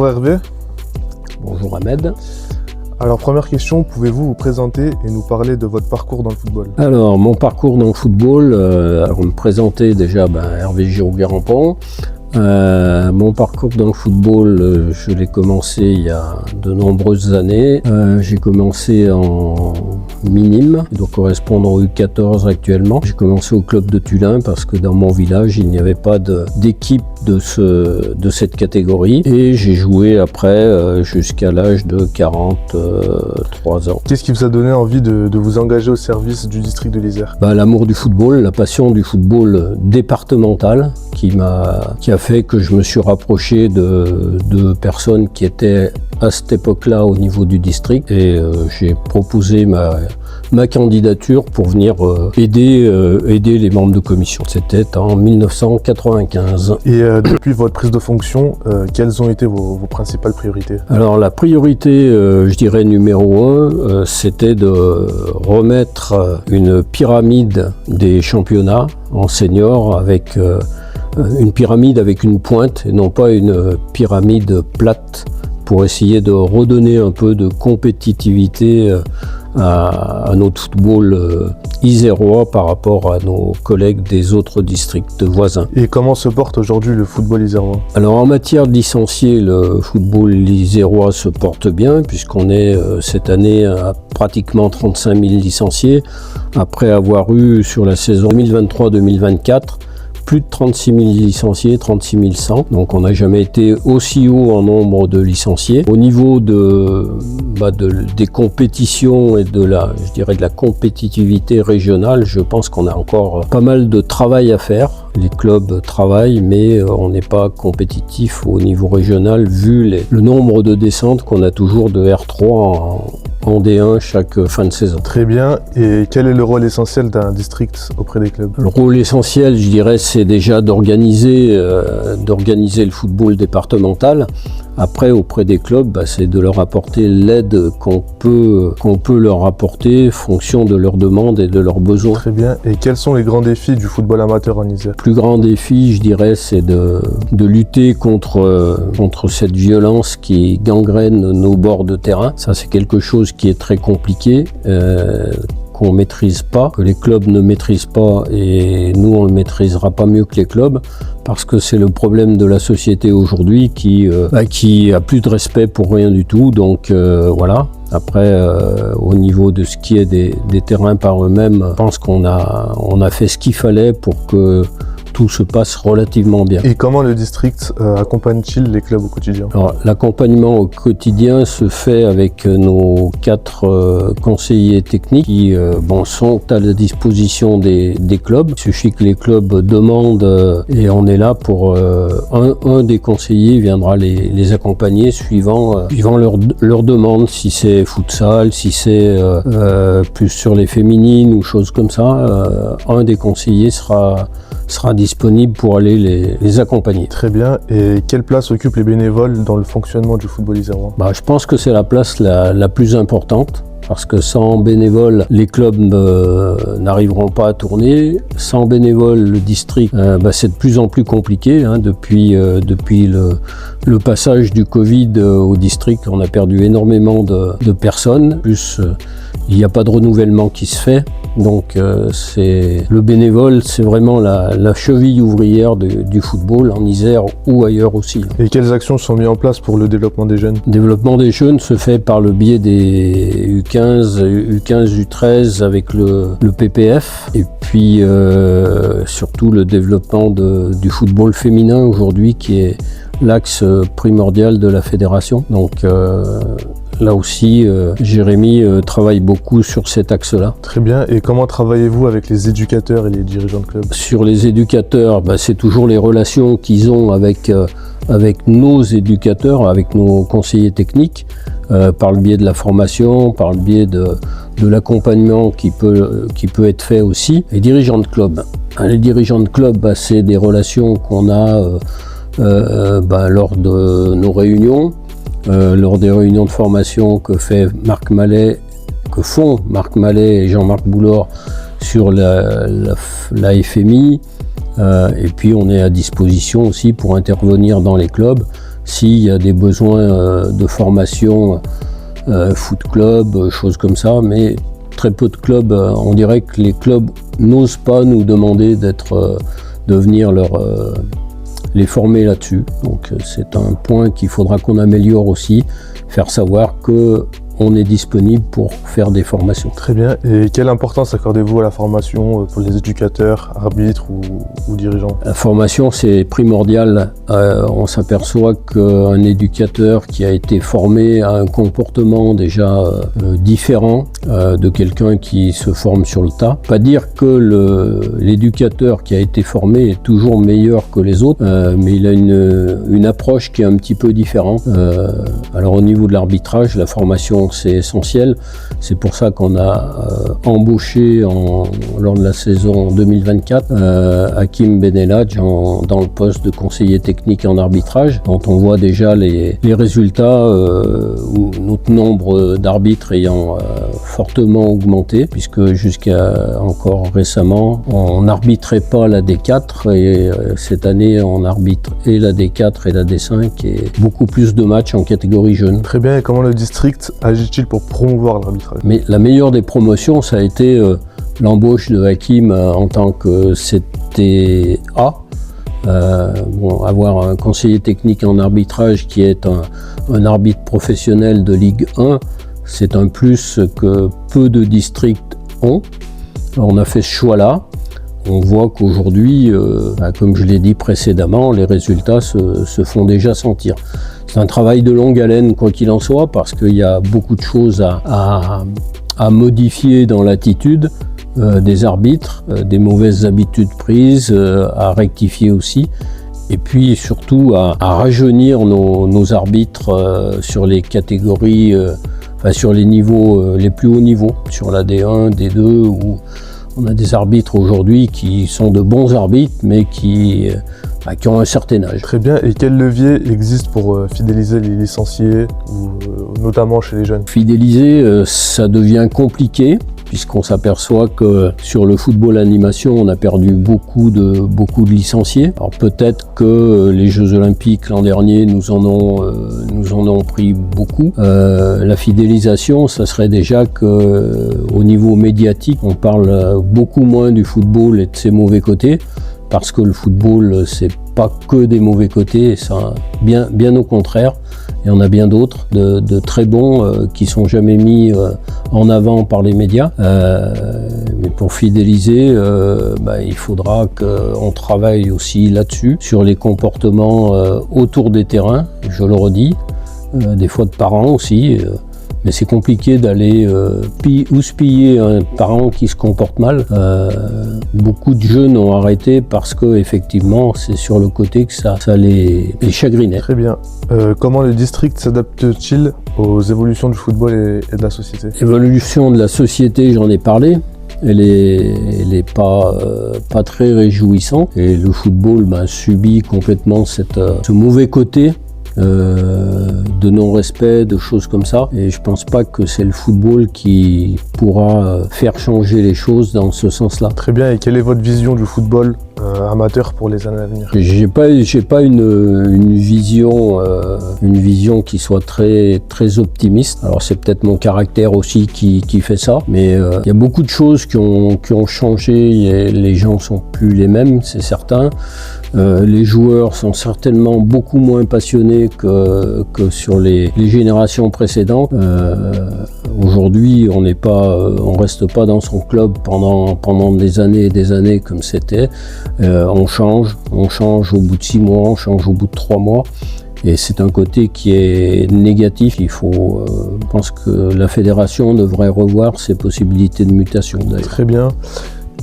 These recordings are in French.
Bonjour Hervé. Bonjour Ahmed. Alors première question, pouvez-vous vous présenter et nous parler de votre parcours dans le football? Alors mon parcours dans le football, me présenter déjà Hervé Giraud-Guérampont. Mon parcours dans le football, je l'ai commencé il y a de nombreuses années. J'ai commencé en minime, qui doit correspondre au U14 actuellement. J'ai commencé au club de Tullin parce que dans mon village, il n'y avait pas d'équipe de cette catégorie. Et j'ai joué après jusqu'à l'âge de 43 ans. Qu'est-ce qui vous a donné envie de vous engager au service du district de l'Isère? L'amour du football, la passion du football départemental qui a fait que je me suis rapproché de personnes qui étaient à cette époque-là au niveau du district et j'ai proposé ma candidature pour venir aider les membres de commission. C'était en 1995. Et depuis votre prise de fonction, quelles ont été vos principales priorités? Alors la priorité, je dirais numéro 1, c'était de remettre une pyramide des championnats en senior avec une pyramide avec une pointe et non pas une pyramide plate pour essayer de redonner un peu de compétitivité à notre football isérois par rapport à nos collègues des autres districts voisins. Et comment se porte aujourd'hui le football isérois? Alors en matière de licenciés, le football isérois se porte bien puisqu'on est cette année à pratiquement 35 000 licenciés après avoir eu sur la saison 2023-2024 plus de 36 000 licenciés, 36 100. Donc on n'a jamais été aussi haut en nombre de licenciés. Au niveau des compétitions et de la compétitivité régionale, je pense qu'on a encore pas mal de travail à faire. Les clubs travaillent, mais on n'est pas compétitif au niveau régional vu le nombre de descentes qu'on a toujours de R3 en D1 chaque fin de saison. Très bien. Et quel est le rôle essentiel d'un district auprès des clubs? Le rôle essentiel, je dirais, c'est déjà d'organiser le football départemental. Après, auprès des clubs, c'est de leur apporter l'aide qu'on peut leur apporter en fonction de leurs demandes et de leurs besoins. Très bien. Et quels sont les grands défis du football amateur en Isère? Le plus grand défi, je dirais, c'est de lutter contre cette violence qui gangrène nos bords de terrain. Ça, c'est quelque chose qui est très compliqué. Qu'on ne maîtrise pas, que les clubs ne maîtrisent pas et nous on ne le maîtrisera pas mieux que les clubs parce que c'est le problème de la société aujourd'hui qui a plus de respect pour rien du tout. Donc voilà. Après, au niveau de ce qui est des terrains par eux-mêmes, je pense qu'on a fait ce qu'il fallait pour que tout se passe relativement bien. Et comment le district accompagne-t-il les clubs au quotidien? Alors, l'accompagnement au quotidien se fait avec nos 4 conseillers techniques qui sont à la disposition des clubs. Il suffit que les clubs demandent et on est là pour un des conseillers viendra les accompagner suivant leur demande, si c'est futsal, si c'est plus sur les féminines ou choses comme ça. Un des conseillers sera disponible pour aller les accompagner. Très bien. Et quelle place occupent les bénévoles dans le fonctionnement du football isérois? Je pense que c'est la place la plus importante. Parce que sans bénévoles, les clubs n'arriveront pas à tourner. Sans bénévoles, le district, c'est de plus en plus compliqué. Depuis le passage du Covid au district, on a perdu énormément de personnes. Plus, il n'y a pas de renouvellement qui se fait. Donc le bénévole, c'est vraiment la cheville ouvrière du football en Isère ou ailleurs aussi. Et quelles actions sont mises en place pour le développement des jeunes? Le développement des jeunes se fait par le biais des U15, U13 avec le PPF et puis surtout le développement du football féminin aujourd'hui qui est l'axe primordial de la fédération. Donc là aussi, Jérémy travaille beaucoup sur cet axe-là. Très bien. Et comment travaillez-vous avec les éducateurs et les dirigeants de club? Sur les éducateurs, c'est toujours les relations qu'ils ont avec nos éducateurs, avec nos conseillers techniques, par le biais de la formation, par le biais de l'accompagnement qui peut être fait aussi. Les dirigeants de club. Les dirigeants de club, c'est des relations qu'on a lors de nos réunions. Lors des réunions de formation que font Marc Mallet et Jean-Marc Boulor sur la FMI, et puis on est à disposition aussi pour intervenir dans les clubs s'il y a des besoins de formation, foot club, choses comme ça, mais très peu de clubs, on dirait que les clubs n'osent pas nous demander de venir les former là-dessus. Donc c'est un point qu'il faudra qu'on améliore aussi, faire savoir qu'on est disponible pour faire des formations. Très bien. Et quelle importance accordez-vous à la formation pour les éducateurs, arbitres ou dirigeants? La formation, c'est primordial. On s'aperçoit qu'un éducateur qui a été formé a un comportement déjà différent de quelqu'un qui se forme sur le tas. Pas dire que l'éducateur qui a été formé est toujours meilleur que les autres, mais il a une approche qui est un petit peu différente. Alors au niveau de l'arbitrage, la formation c'est essentiel. C'est pour ça qu'on a embauché lors de la saison 2024 Hakim Benelhadj dans le poste de conseiller technique en arbitrage, dont on voit déjà les résultats où notre nombre d'arbitres ayant fortement augmenté, puisque jusqu'à encore récemment on n'arbitrait pas la D4 et cette année on arbitre et la D4 et la D5 et beaucoup plus de matchs en catégorie jeune. Très bien. Et comment le district agit-il pour promouvoir l'arbitrage? Mais la meilleure des promotions, ça a été l'embauche de Hakim en tant que CTA. Avoir un conseiller technique en arbitrage qui est un arbitre professionnel de Ligue 1, c'est un plus que peu de districts ont. On a fait ce choix-là. On voit qu'aujourd'hui, comme je l'ai dit précédemment, les résultats se font déjà sentir. C'est un travail de longue haleine, quoi qu'il en soit, parce qu'il y a beaucoup de choses à modifier dans l'attitude des arbitres, des mauvaises habitudes prises, à rectifier aussi, et puis surtout à rajeunir nos arbitres sur les catégories, sur les niveaux, les plus hauts niveaux, sur la D1, D2, où on a des arbitres aujourd'hui qui sont de bons arbitres, mais qui ont un certain âge. Très bien. Et quel levier existe pour fidéliser les licenciés, notamment chez les jeunes? Fidéliser, ça devient compliqué, puisqu'on s'aperçoit que sur le football animation, on a perdu beaucoup de licenciés. Alors peut-être que les Jeux Olympiques l'an dernier nous en ont pris beaucoup. La fidélisation, ça serait déjà qu'au niveau médiatique, on parle beaucoup moins du football et de ses mauvais côtés, parce que le football, c'est pas que des mauvais côtés, ça, bien au contraire. Il y en a bien d'autres, de très bons, qui sont jamais mis en avant par les médias. Mais pour fidéliser, il faudra qu'on travaille aussi là-dessus, sur les comportements autour des terrains, je le redis, des fois de parents aussi. Mais c'est compliqué d'aller houspiller un parent qui se comporte mal. Beaucoup de jeunes ont arrêté parce que effectivement, c'est sur le côté que ça les chagrinait. Très bien. Comment le district s'adapte-t-il aux évolutions du football et de la société? L'évolution de la société, j'en ai parlé. Elle est pas très réjouissante. Et le football subit complètement ce mauvais côté. De non-respect, de choses comme ça. Et je pense pas que c'est le football qui pourra faire changer les choses dans ce sens-là. Très bien. Et quelle est votre vision du football amateur pour les années à venir? J'ai pas une vision qui soit très optimiste. Alors c'est peut-être mon caractère aussi qui fait ça, mais il y a beaucoup de choses qui ont changé. Et les gens sont plus les mêmes, c'est certain. Les joueurs sont certainement beaucoup moins passionnés que sur les générations précédentes. Aujourd'hui, on reste pas dans son club pendant des années et des années comme c'était. On change au bout de 6 mois, on change au bout de 3 mois. Et c'est un côté qui est négatif. Je pense que la fédération devrait revoir ses possibilités de mutation d'ailleurs. Très bien.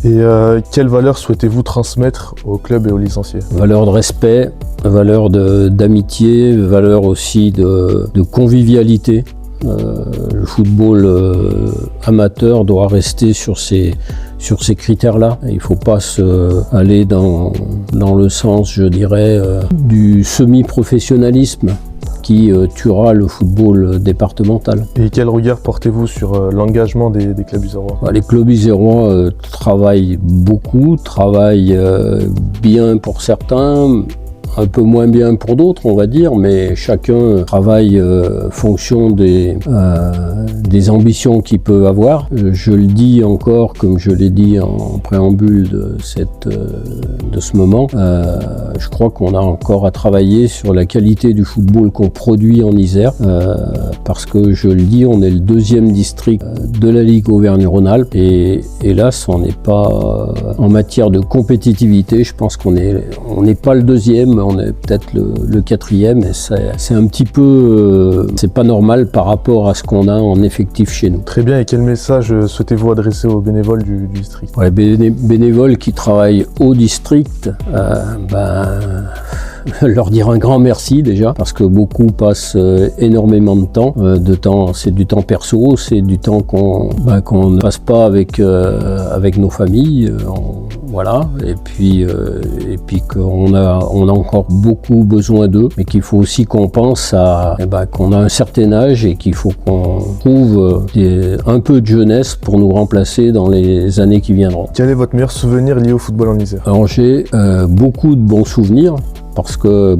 Et quelles valeurs souhaitez-vous transmettre au club et aux licenciés? Valeurs de respect, valeurs d'amitié, valeurs aussi de convivialité. Le football amateur doit rester sur ces critères-là. Il ne faut pas aller dans le sens, je dirais, du semi-professionnalisme qui tuera le football départemental. Et quel regard portez-vous sur l'engagement des clubs isérois? Les clubs isérois travaillent beaucoup, travaillent bien pour certains, un peu moins bien pour d'autres, on va dire, mais chacun travaille fonction des ambitions qu'il peut avoir. Je le dis encore, comme je l'ai dit en préambule de ce moment, je crois qu'on a encore à travailler sur la qualité du football qu'on produit en Isère, parce que je le dis, on est le 2e district de la Ligue Auvergne-Rhône-Alpes, et hélas, on n'est pas en matière de compétitivité, je pense qu'on n'est pas le 2e, on est peut-être le 4e, et c'est un petit peu, c'est pas normal par rapport à ce qu'on a en effectif chez nous. Très bien, et quel message souhaitez-vous adresser aux bénévoles du district? Les bénévoles qui travaillent au district, leur dire un grand merci déjà, parce que beaucoup passent énormément de temps, c'est du temps perso, c'est du temps qu'on ne passe pas avec nos familles, voilà, et puis qu'on a encore beaucoup besoin d'eux, mais qu'il faut aussi qu'on pense qu'on a un certain âge et qu'il faut qu'on trouve un peu de jeunesse pour nous remplacer dans les années qui viendront. Quel est votre meilleur souvenir lié au football en Isère? Alors j'ai beaucoup de bons souvenirs, parce que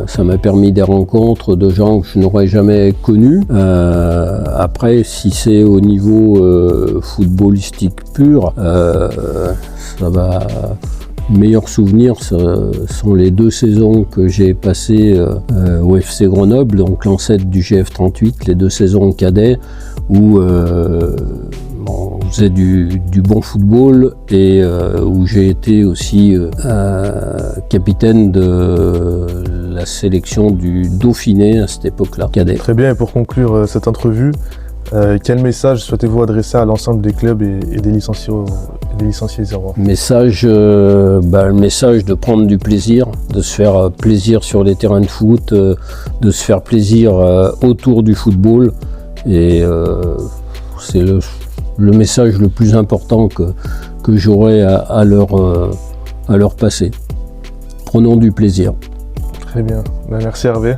ça m'a permis des rencontres de gens que je n'aurais jamais connus. Après, si c'est au niveau footballistique pur, ça va. Meilleurs souvenirs sont les 2 saisons que j'ai passées au FC Grenoble, donc l'ancêtre du GF38, les 2 saisons cadets où on faisait du bon football et où j'ai été aussi capitaine de la sélection du Dauphiné à cette époque-là, cadet. Très bien, et pour conclure cette entrevue, quel message souhaitez-vous adresser à l'ensemble des clubs et des licenciés isérois? Le message de prendre du plaisir, de se faire plaisir sur les terrains de foot, de se faire plaisir autour du football, et c'est le message le plus important que j'aurais à leur passer. Prenons du plaisir. Très bien, merci Hervé.